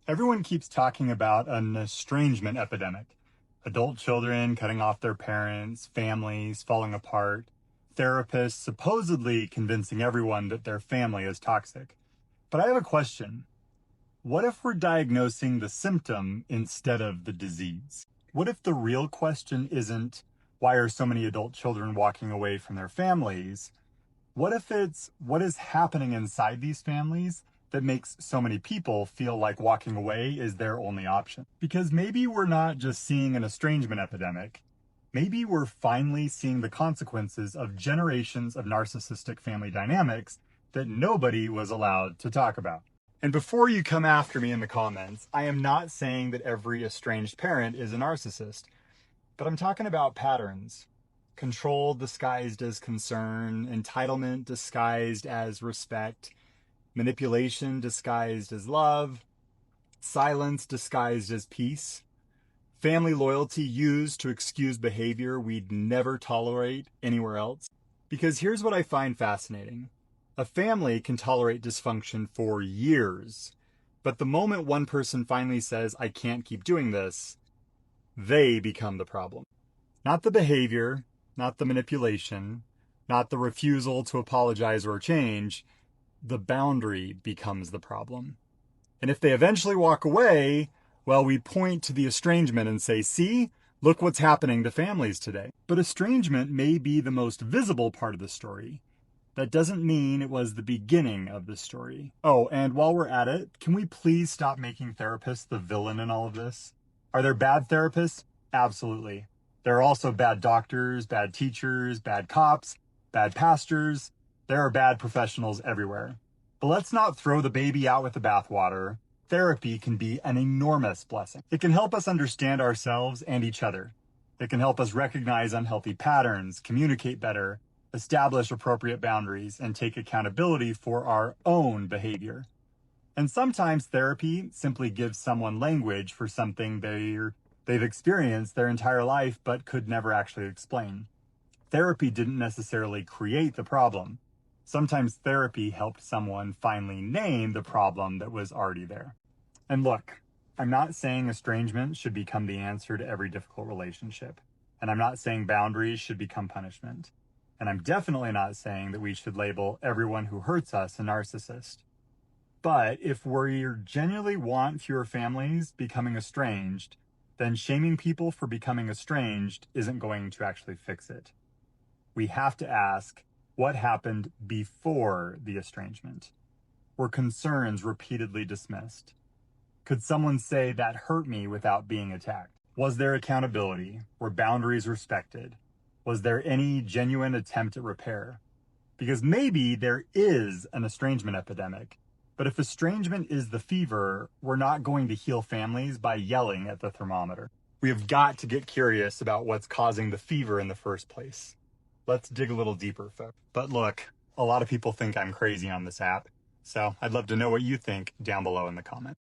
Everyone keeps talking about an estrangement epidemic. Adult children cutting off their parents, families falling apart, therapists supposedly convincing everyone that their family is toxic. But I have a question. What if we're diagnosing the symptom instead of the disease? What if the real question isn't why are so many adult children walking away from their families? What if it's what is happening inside these families that makes so many people feel like walking away is their only option? Because maybe we're not just seeing an estrangement epidemic. Maybe we're finally seeing the consequences of generations of narcissistic family dynamics that nobody was allowed to talk about. And before you come after me in the comments, I am not saying that every estranged parent is a narcissist, but I'm talking about patterns. Control disguised as concern, entitlement disguised as respect, manipulation disguised as love, silence disguised as peace, family loyalty used to excuse behavior we'd never tolerate anywhere else. Because here's what I find fascinating. A family can tolerate dysfunction for years, but the moment one person finally says, I can't keep doing this, they become the problem. Not the behavior, not the manipulation, not the refusal to apologize or change. The boundary becomes the problem. And if they eventually walk away, well, we point to the estrangement and say, see, look what's happening to families today. But estrangement may be the most visible part of the story. That doesn't mean it was the beginning of the story. Oh, and while we're at it, can we please stop making therapists the villain in all of this? Are there bad therapists? Absolutely. There are also bad doctors, bad teachers, bad cops, bad pastors. There are bad professionals everywhere. But let's not throw the baby out with the bathwater. Therapy can be an enormous blessing. It can help us understand ourselves and each other. It can help us recognize unhealthy patterns, communicate better, establish appropriate boundaries, and take accountability for our own behavior. And sometimes therapy simply gives someone language for something they've experienced their entire life but could never actually explain. Therapy didn't necessarily create the problem. Sometimes therapy helped someone finally name the problem that was already there. And look, I'm not saying estrangement should become the answer to every difficult relationship. And I'm not saying boundaries should become punishment. And I'm definitely not saying that we should label everyone who hurts us a narcissist. But if we genuinely want fewer families becoming estranged, then shaming people for becoming estranged isn't going to actually fix it. We have to ask, what happened before the estrangement? Were concerns repeatedly dismissed? Could someone say that hurt me without being attacked? Was there accountability? Were boundaries respected? Was there any genuine attempt at repair? Because maybe there is an estrangement epidemic, but if estrangement is the fever, we're not going to heal families by yelling at the thermometer. We have got to get curious about what's causing the fever in the first place. Let's dig a little deeper, folks. But look, a lot of people think I'm crazy on this app, so I'd love to know what you think down below in the comments.